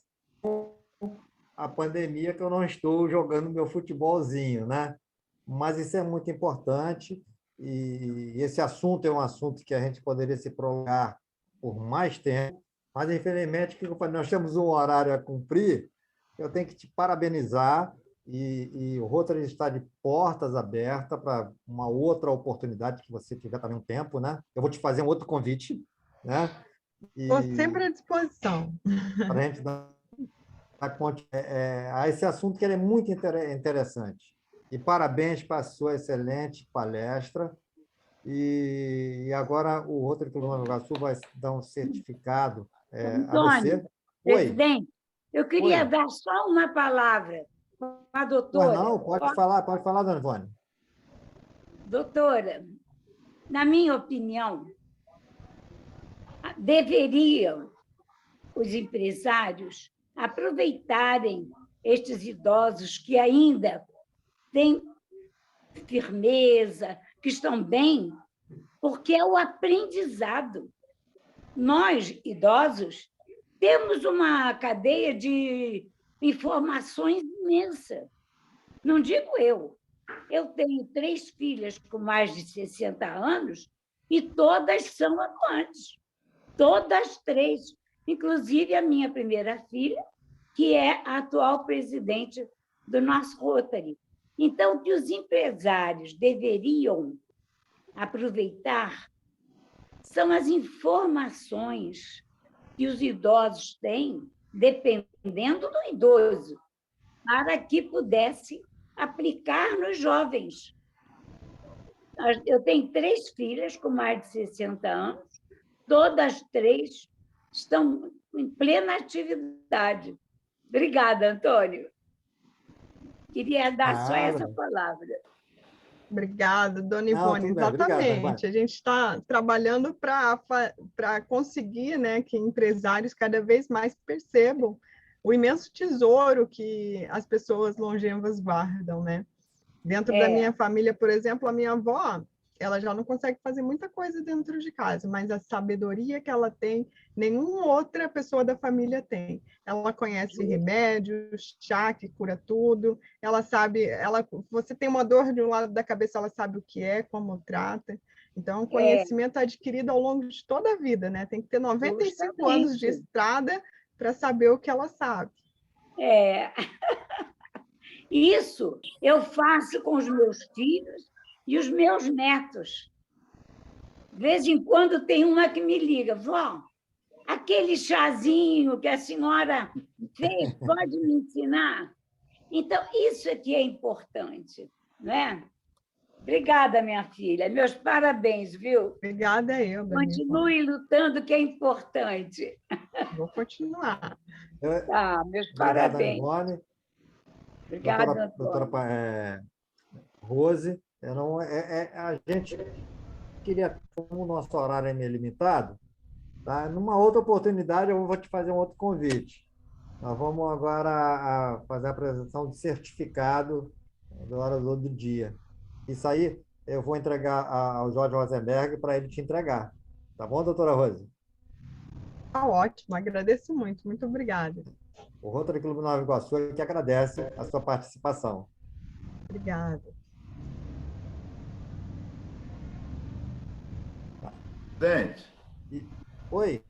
A pandemia que eu não estou jogando meu futebolzinho, né? Mas isso é muito importante e esse assunto é um assunto que a gente poderia se prolongar por mais tempo, mas, infelizmente, nós temos um horário a cumprir, eu tenho que te parabenizar e o Rotary está de portas abertas para uma outra oportunidade que você tiver também um tempo, né? Eu vou te fazer um outro convite, né? Estou sempre à disposição. Para a gente dar a esse assunto que ele é muito interessante. E parabéns para a sua excelente palestra. E agora o Rotary Clube Nova Iguaçu vai dar um certificado a você. Presidente, eu queria dar só uma palavra para a doutora. Pois não, pode falar, dona Ivone. Doutora, na minha opinião, deveriam os empresários aproveitarem estes idosos que ainda têm firmeza, que estão bem, porque é o aprendizado. Nós, idosos, temos uma cadeia de informações imensa. Não digo eu. Eu tenho 3 filhas com mais de 60 anos e todas são atuantes. Todas 3. Inclusive a minha primeira filha, que é a atual presidente do nosso Rotary. Então, que os empresários deveriam aproveitar são as informações que os idosos têm, dependendo do idoso, para que pudesse aplicar nos jovens. Eu tenho 3 filhas com mais de 60 anos, todas 3 estão em plena atividade. Obrigada, Antônio. Queria dar só essa palavra. Obrigada, dona Não, Ivone. tudo bem. Obrigado, Exatamente. A gente está trabalhando para conseguir, né, que empresários cada vez mais percebam o imenso tesouro que as pessoas longevas guardam, né? Dentro da minha família, por exemplo, a minha avó, ela já não consegue fazer muita coisa dentro de casa, mas a sabedoria que ela tem, nenhuma outra pessoa da família tem. Ela conhece remédios, chá que cura tudo, ela sabe, você tem uma dor de um lado da cabeça, ela sabe o que é, como trata. Então, conhecimento adquirido ao longo de toda a vida, né? Tem que ter 95 anos de estrada para saber o que ela sabe. Isso eu faço com os meus filhos e os meus netos. De vez em quando tem uma que me liga, vó, aquele chazinho que a senhora fez, pode me ensinar? Então, isso é que é importante, não é? Obrigada, minha filha. Meus parabéns, viu? Obrigada eu, dona Ivone. Continue lutando, que é importante. Vou continuar. Tá, meus Obrigado, parabéns. Ivone. Obrigada, doutora Rose. A gente queria, como o nosso horário é meio limitado, tá? Numa outra oportunidade eu vou te fazer um outro convite. Nós vamos agora fazer a apresentação de certificado da hora do dia. Isso aí eu vou entregar ao Jorge Rosenberg para ele te entregar. Tá bom, doutora Rose? Tá ótimo, agradeço muito. Muito obrigada. O Rotary Clube Nova Iguaçu é que agradece a sua participação. Obrigada. Gente, oi.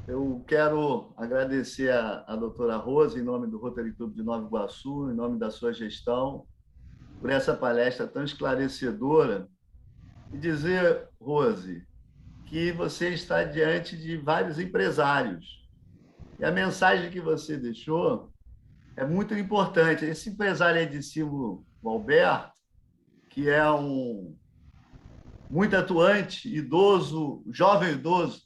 Eu quero agradecer a doutora Rose, em nome do Rotary Clube de Nova Iguaçu, em nome da sua gestão, por essa palestra tão esclarecedora, e dizer, Rose, que você está diante de vários empresários. E a mensagem que você deixou é muito importante. Esse empresário Edicimo Valberto, que é um muito atuante, idoso, jovem idoso,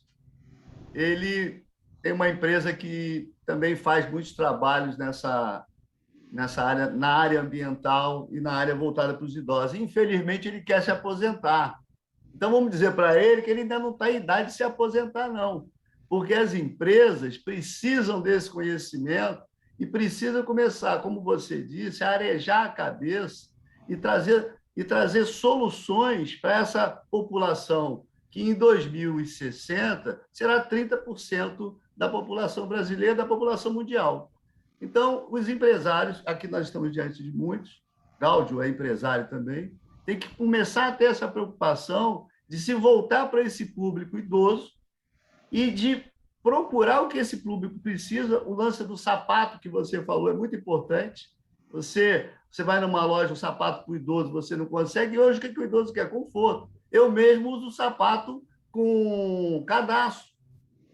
ele tem uma empresa que também faz muitos trabalhos nessa área, na área ambiental e na área voltada para os idosos. Infelizmente, ele quer se aposentar. Então, vamos dizer para ele que ele ainda não está em idade de se aposentar, não, porque as empresas precisam desse conhecimento e precisam começar, como você disse, a arejar a cabeça e trazer soluções para essa população que em 2060 será 30% da população brasileira, da população mundial. Então, os empresários, aqui nós estamos diante de muitos, Gáudio é empresário também, tem que começar a ter essa preocupação de se voltar para esse público idoso e de procurar o que esse público precisa. O lance do sapato que você falou é muito importante. Você vai numa loja, um sapato para o idoso, você não consegue. E hoje, o que o idoso quer? Conforto. Eu mesmo uso sapato com cadastro,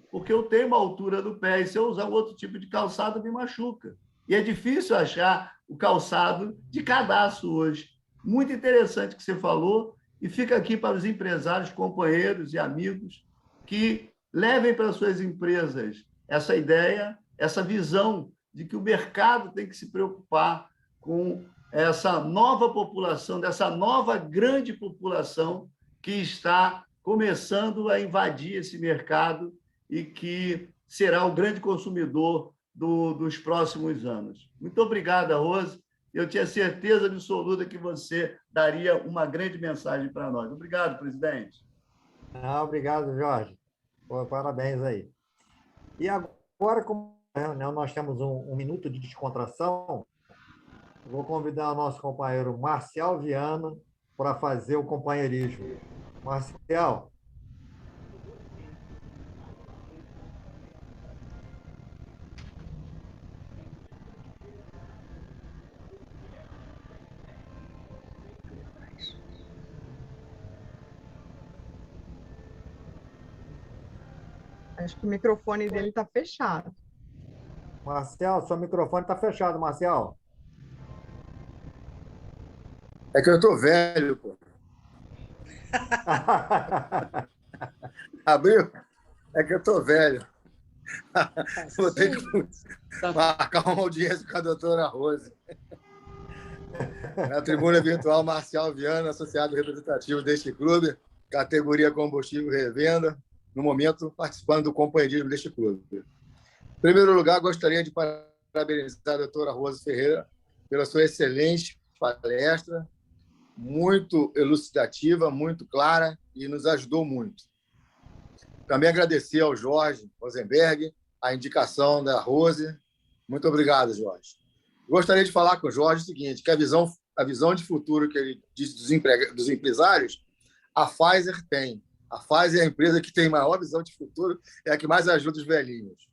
porque eu tenho uma altura do pé, e se eu usar um outro tipo de calçado, me machuca. E é difícil achar o calçado de cadastro hoje. Muito interessante que você falou, e fica aqui para os empresários, companheiros e amigos que levem para suas empresas essa ideia, essa visão de que o mercado tem que se preocupar com essa nova população, dessa nova grande população que está começando a invadir esse mercado e que será o grande consumidor dos próximos anos. Muito obrigada, Rose. Eu tinha certeza absoluta que você daria uma grande mensagem para nós. Obrigado, presidente. Obrigado, Jorge. Parabéns aí. E agora, como nós temos um minuto de descontração, vou convidar o nosso companheiro Marcial Viana para fazer o companheirismo. Marcial. Acho que o microfone dele está fechado. Marcel, seu microfone está fechado, Marcel. É que eu tô velho, pô. Abriu? É que eu tô velho. Vou ter que marcar uma audiência com a doutora Rose. Na tribuna virtual, Marcial Viana, associado representativo deste clube, categoria combustível revenda, no momento participando do companheirismo deste clube. Em primeiro lugar, gostaria de parabenizar a doutora Rose Ferreira pela sua excelente palestra, muito elucidativa, muito clara e nos ajudou muito. Também agradecer ao Jorge Rosenberg a indicação da Rose. Muito obrigado, Jorge. Gostaria de falar com o Jorge o seguinte, que a visão de futuro que ele disse dos empresários, a Pfizer tem. A Pfizer é a empresa que tem maior visão de futuro, é a que mais ajuda os velhinhos.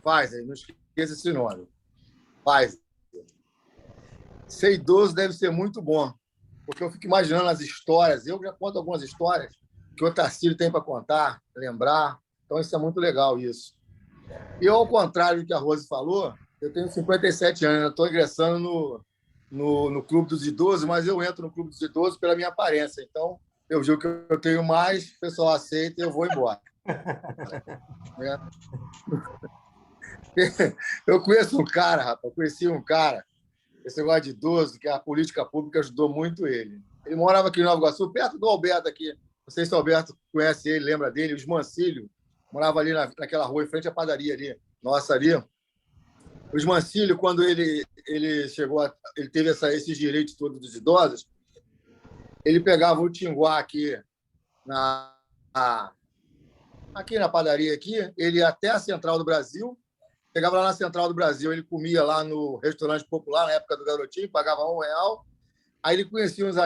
Pfizer, não esqueça esse nome. Pfizer. Ser idoso deve ser muito bom, porque eu fico imaginando as histórias. Eu já conto algumas histórias que o Tarcísio tem para contar, lembrar. Então, isso é muito legal, isso. E, ao contrário do que a Rose falou, eu tenho 57 anos, estou ingressando no Clube dos Idosos, mas eu entro no Clube dos Idosos pela minha aparência. Então, eu digo que eu tenho mais, o pessoal aceita e eu vou embora. Eu conheço um cara, rapaz, eu conheci um cara, esse negócio de idoso, que a política pública ajudou muito ele. Ele morava aqui em Nova Iguaçu, perto do Alberto aqui. Não sei se o Alberto conhece ele, lembra dele, os Mancílio. Morava ali naquela rua, em frente à padaria ali. Nossa, ali. Os Mancílio, quando ele chegou, ele teve esses direitos todos dos idosos, ele pegava o Tinguá aqui na padaria, aqui, ele ia até a Central do Brasil, pegava lá na Central do Brasil, ele comia lá no restaurante popular, na época do Garotinho, pagava R$1. Aí ele conhecia uns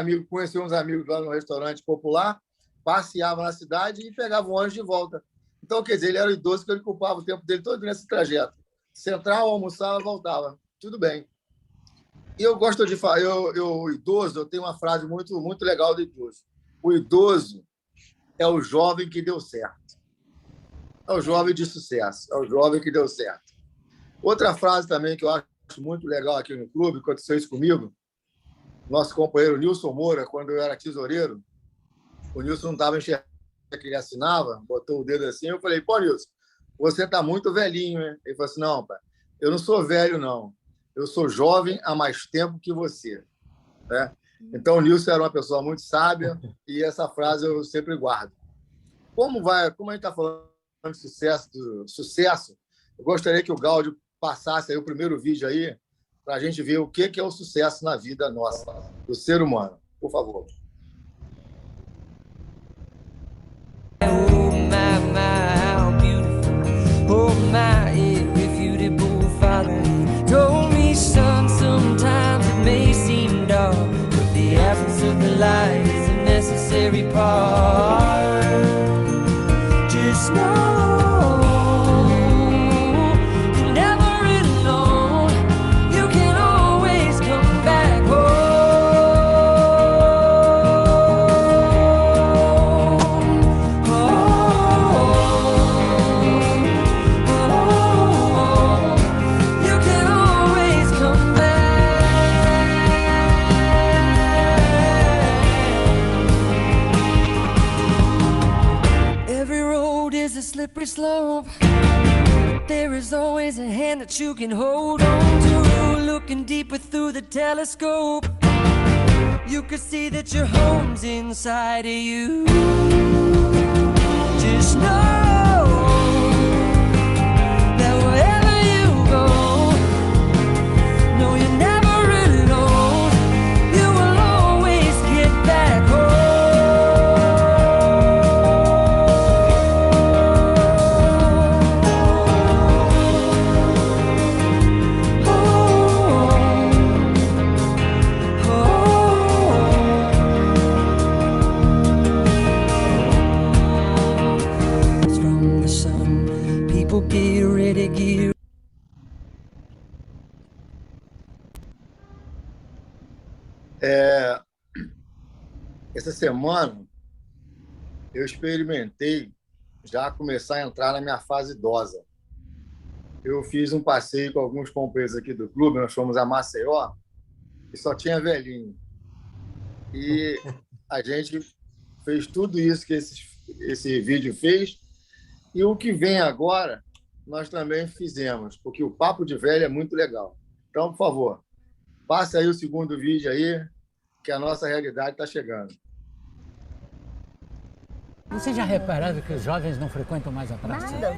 amigos lá no restaurante popular, passeava na cidade e pegava o ônibus de volta. Então, quer dizer, ele era o idoso que ele ocupava o tempo dele todo nesse trajeto. Central, almoçava, voltava. Tudo bem. E eu gosto de falar, o idoso, eu tenho uma frase muito, muito legal do idoso. O idoso é o jovem que deu certo. É o jovem de sucesso. É o jovem que deu certo. Outra frase também que eu acho muito legal aqui no clube, aconteceu isso comigo, nosso companheiro Nilson Moura, quando eu era tesoureiro, o Nilson não estava enxergando que ele assinava, botou o dedo assim, eu falei, pô, Nilson, você está muito velhinho, né? Ele falou assim, não, pai, eu não sou velho, não. Eu sou jovem há mais tempo que você. Né? Então, o Nilson era uma pessoa muito sábia e essa frase eu sempre guardo. Como a gente está falando de sucesso, eu gostaria que o Gáudio passasse aí o primeiro vídeo aí para a gente ver o que é o sucesso na vida nossa, do ser humano. Por favor. Oh, how beautiful. Oh, my irrefutable father told me, son, sometimes it may seem dark, but the absence of the light is a necessary part. Just know slippery slope. There is always a hand that you can hold on to. Looking deeper through the telescope, you could see that your home's inside of you. Just know that wherever you go, no, you're never alone. You will always get back home. Essa semana eu experimentei já começar a entrar na minha fase idosa. Eu fiz um passeio com alguns companheiros aqui do clube, nós fomos a Maceió, e só tinha velhinho. E a gente fez tudo isso que esse vídeo fez, e o que vem agora, nós também fizemos, porque o Papo de Velho é muito legal. Então, por favor, passe aí o segundo vídeo aí, que a nossa realidade está chegando. Vocês já repararam que os jovens não frequentam mais a praça? Nada.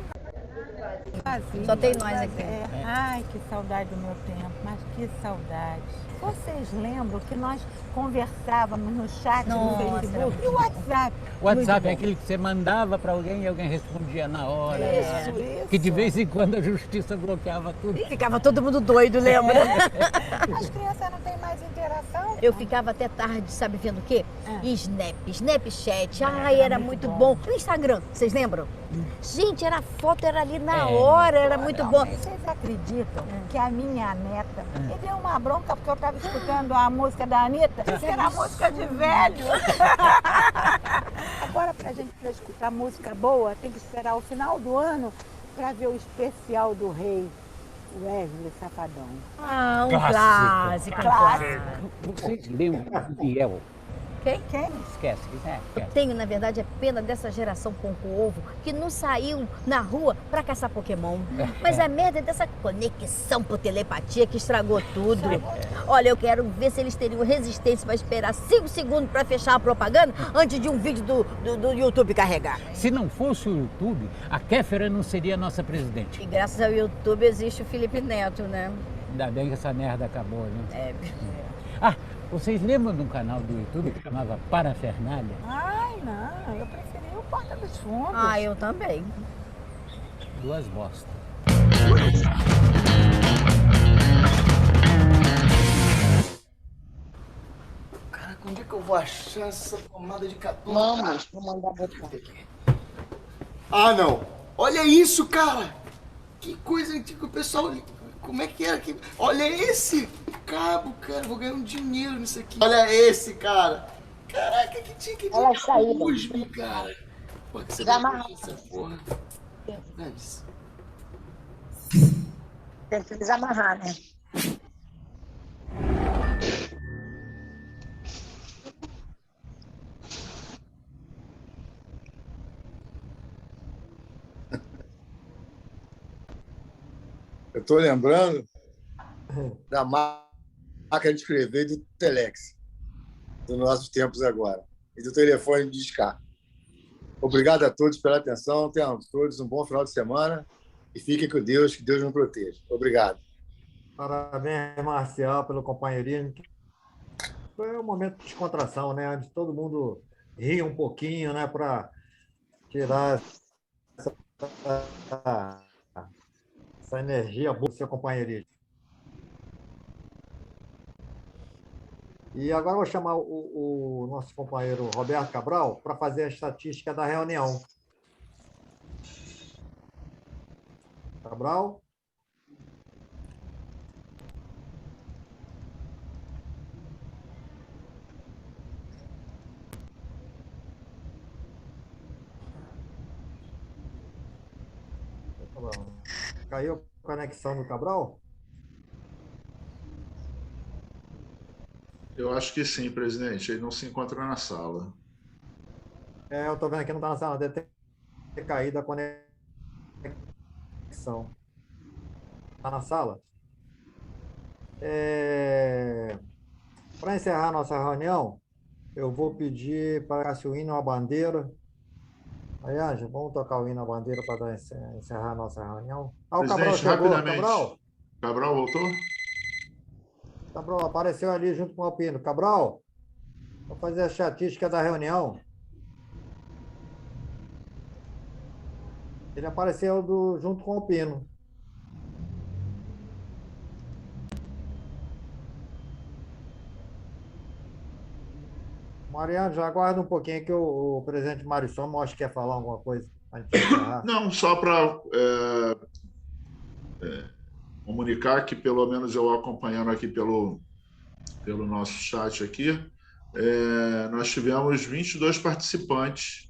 Só tem nós aqui. Ai, que saudade do meu tempo, mas que saudade. Vocês lembram que nós conversávamos no chat do Facebook e o WhatsApp? O WhatsApp é aquele que você mandava para alguém e alguém respondia na hora. Isso. Que de vez em quando a justiça bloqueava tudo. E ficava todo mundo doido, lembra? As crianças não têm mais interação. Eu ficava até tarde, sabe vendo o quê? Snapchat. Ai, era muito bom. O Instagram, vocês lembram? Gente, era foto, era ali na hora, era muito bom. Vocês acreditam que a minha neta me deu uma bronca porque eu estava escutando a música da Anitta? Disse que era música de velho. Agora, pra gente escutar música boa, tem que esperar o final do ano para ver o especial do Rei, Wesley Safadão. Ah, um clássico. Vocês lembram do Biel? Quem? Esquece. Eu tenho, na verdade, pena dessa geração com o ovo que não saiu na rua pra caçar Pokémon. Mas a merda é dessa conexão por telepatia que estragou tudo. Olha, eu quero ver se eles teriam resistência pra esperar 5 segundos pra fechar a propaganda antes de um vídeo do YouTube carregar. Se não fosse o YouTube, a Kéfera não seria a nossa presidente. E graças ao YouTube existe o Felipe Neto, né? Ainda bem que essa merda acabou, né? Vocês lembram de um canal do YouTube que chamava Parafernália? Ai, não, eu preferi o Porta dos Fundos. Ah, eu também. Duas bostas. Caraca, onde é que eu vou achar essa pomada de cabelo? Vou mandar botar. Ah, não. Olha isso, cara. Que coisa antiga, o pessoal... Como é que era? Olha esse cabo, cara. Vou ganhar um dinheiro nisso aqui. Olha esse, cara. Caraca, que tinha que ter usme, cara. Pô, que você vai fazer essa porra. Mas... Tem que desamarrar, né? Eu estou lembrando da máquina de escrever do Telex, dos nossos tempos agora, e do telefone de discar. Obrigado a todos pela atenção, tenham todos um bom final de semana e fiquem com Deus, que Deus nos proteja. Obrigado. Parabéns, Marcial, pelo companheirismo. Foi um momento de descontração, né? Onde todo mundo ria um pouquinho, né? Para tirar essa energia boa do seu companheirismo. E agora eu vou chamar o nosso companheiro Roberto Cabral para fazer a estatística da reunião. Cabral? Caiu a conexão do Cabral? Eu acho que sim, presidente. Ele não se encontra na sala. Eu estou vendo aqui, não está na sala. Deve ter caído a conexão. Está na sala? Para encerrar a nossa reunião, eu vou pedir para o hino à bandeira. Aliás, vamos tocar o hino à bandeira para encerrar a nossa reunião. O Cabral chegou. Cabral voltou? Cabral apareceu ali junto com o Alpino. Cabral, vou fazer a estatística da reunião. Ele apareceu junto com o Alpino. Mariano, já aguarda um pouquinho que o presidente Mário Soma acho que quer falar alguma coisa. Não, só para comunicar que, pelo menos eu acompanhando aqui pelo nosso chat aqui, nós tivemos 22 participantes,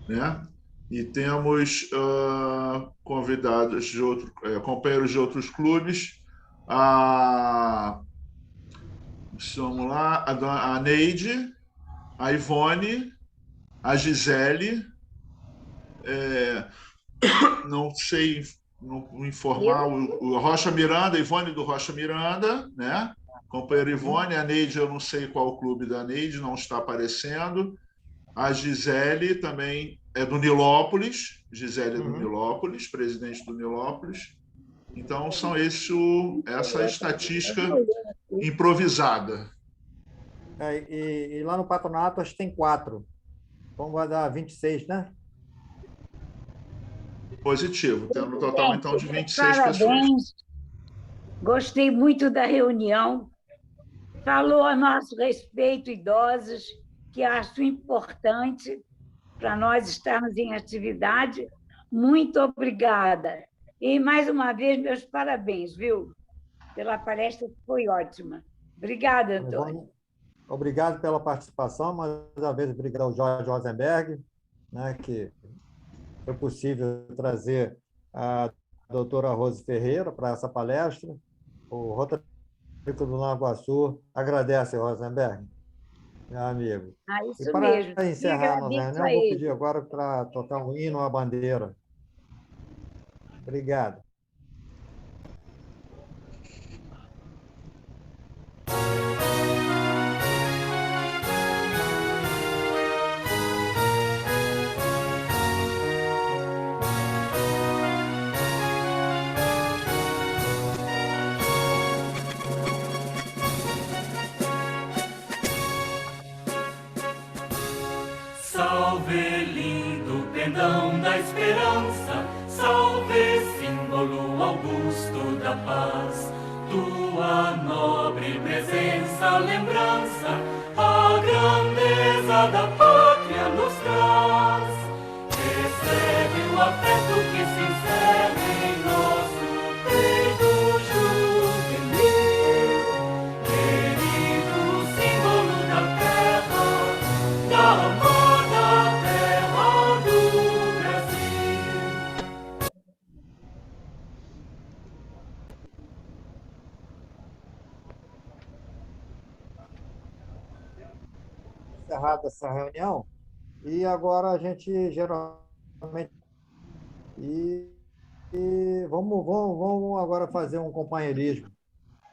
né? E temos convidados de companheiros de outros clubes. Vamos lá, a Neide, a Ivone, a Gisele, não sei informar, o Rocha Miranda, Ivone do Rocha Miranda, né? Companheira Ivone, a Neide, eu não sei qual o clube da Neide, não está aparecendo. A Gisele também é do Nilópolis, Gisele é do Nilópolis, presidente do Nilópolis. Então, são essa estatística improvisada. E lá no patronato, acho que tem 4. Vamos dar 26, né? Positivo. Temos um total, então, de 26 Parabéns. pessoas. Gostei muito da reunião. Falou a nosso respeito, idosos, que acho importante para nós estarmos em atividade. Muito obrigada. E, mais uma vez, meus parabéns, viu? Pela palestra, que foi ótima. Obrigada, Antônio. Obrigado pela participação. Mais uma vez, obrigado ao Jorge Rosenberg, né, que foi possível trazer a doutora Rose Ferreira para essa palestra. O Rotary Clube do Nova Iguaçu agradece, Rosenberg, meu amigo. Isso e para mesmo. encerrar a reunião, vou pedir agora para tocar um hino à bandeira. Obrigado. Salve, lindo pendão da esperança, salve, símbolo augusto da paz. Tua nobre presença, lembrança, a grandeza da pátria nos traz. Recebe o afeto que se encerra em nosso peito juvenil, querido símbolo da terra, da amor. Encerrada essa reunião, e agora a gente geralmente vamos agora fazer um companheirismo.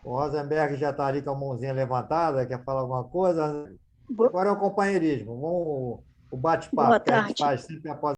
O Rosenberg já está ali com a mãozinha levantada, quer falar alguma coisa? Agora é o companheirismo, o bate-papo que a gente faz sempre após